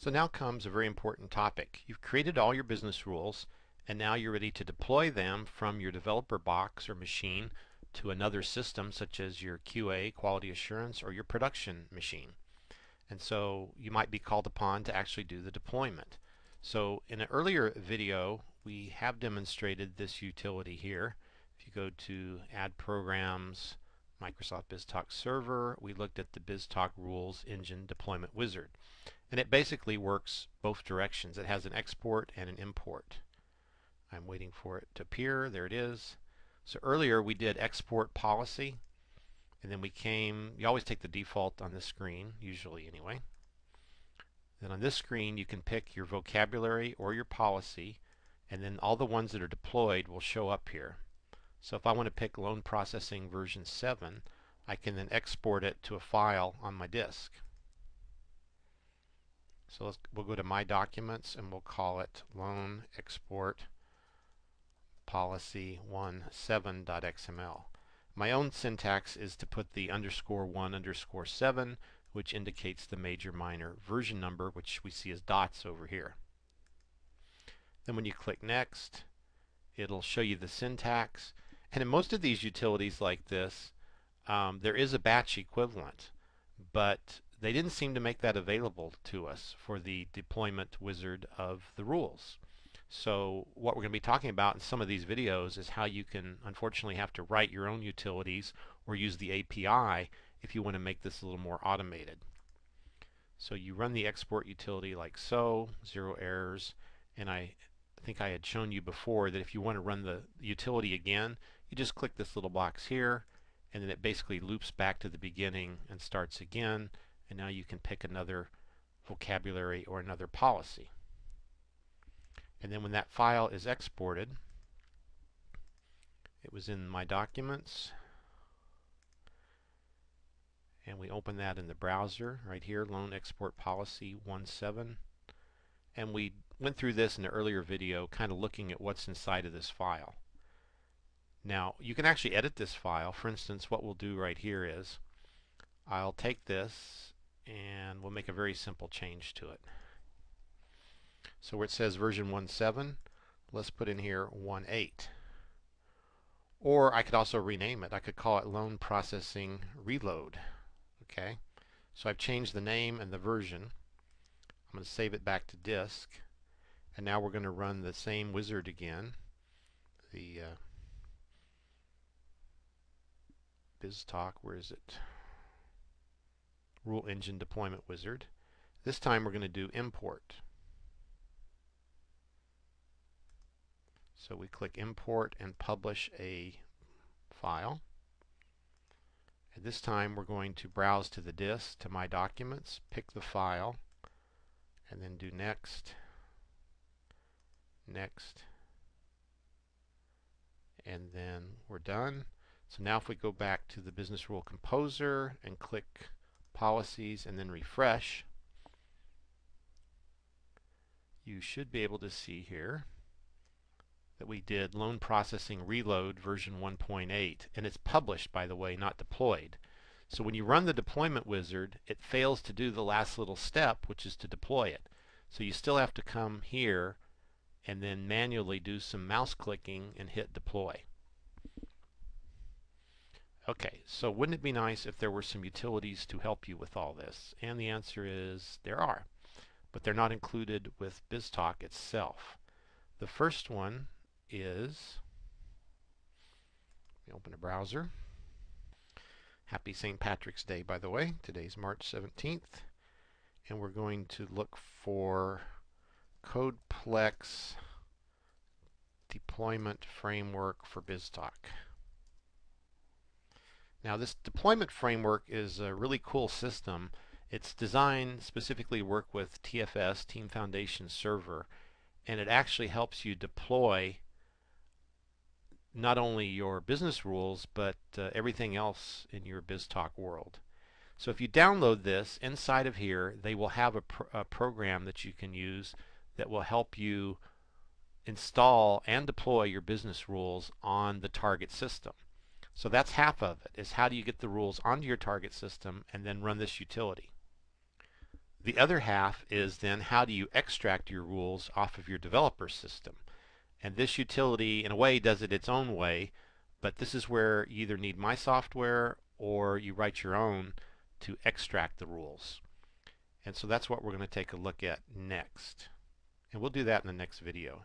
So now comes a very important topic. You've created all your business rules, and now you're ready to deploy them from your developer box or machine to another system such as your QA, quality assurance, or your production machine. And so you might be called upon to actually do the deployment. So in an earlier video, we have demonstrated this utility here. If you go to Add Programs, Microsoft BizTalk Server, we looked at the BizTalk Rules Engine Deployment Wizard. And it basically works both directions. It has an export and an import. I'm waiting for it to appear. There it is. So earlier we did export policy, and then you always take the default on this screen, usually anyway. Then on this screen you can pick your vocabulary or your policy, and then all the ones that are deployed will show up here. So if I want to pick loan processing version 7, I can then export it to a file on my disk. So we'll go to My Documents and we'll call it Loan Export Policy 17.xml. My own syntax is to put the _1_7, which indicates the major minor version number, which we see as dots over here. Then when you click Next, it'll show you the syntax. And in most of these utilities like this, there is a batch equivalent, but they didn't seem to make that available to us for the deployment wizard of the rules. So what we're going to be talking about in some of these videos is how you can unfortunately have to write your own utilities or use the API if you want to make this a little more automated. So you run the export utility like so, 0 errors, and I think I had shown you before that if you want to run the utility again, you just click this little box here, and then it basically loops back to the beginning and starts again, and now you can pick another vocabulary or another policy. And then when that file is exported, it was in My Documents, and we open that in the browser right here, Loan Export Policy 17. And we went through this in an earlier video, kind of looking at what's inside of this file. Now you can actually edit this file. For instance, what we'll do right here is I'll take this and we'll make a very simple change to it. So where it says version 17, let's put in here 18. Or I could also rename it. I could call it Loan Processing Reload. Okay, so I've changed the name and the version. I'm going to save it back to disk, and now we're going to run the same wizard again, the BizTalk, where is it? Rule Engine Deployment Wizard. This time we're going to do import. So we click import and publish a file. And this time we're going to browse to the disk, to My Documents, pick the file, and then do next, next, and then we're done. So now if we go back to the Business Rule Composer and click Policies and then refresh, you should be able to see here that we did Loan Processing Reload version 1.8, and it's published, by the way, not deployed. So when you run the deployment wizard, it fails to do the last little step, which is to deploy it. So you still have to come here and then manually do some mouse clicking and hit deploy. Okay, so wouldn't it be nice if there were some utilities to help you with all this? And the answer is there are, but they're not included with BizTalk itself. The first one is, let me open a browser. Happy St. Patrick's Day, by the way. Today's March 17th. And we're going to look for CodePlex Deployment Framework for BizTalk. Now this deployment framework is a really cool system. It's designed specifically to work with TFS, Team Foundation Server, and it actually helps you deploy not only your business rules but everything else in your BizTalk world. So if you download this, inside of here they will have a program that you can use that will help you install and deploy your business rules on the target system. So that's half of it, is how do you get the rules onto your target system and then run this utility. The other half is then how do you extract your rules off of your developer system. And this utility, in a way, does it its own way, but this is where you either need my software or you write your own to extract the rules. And so that's what we're going to take a look at next. And we'll do that in the next video.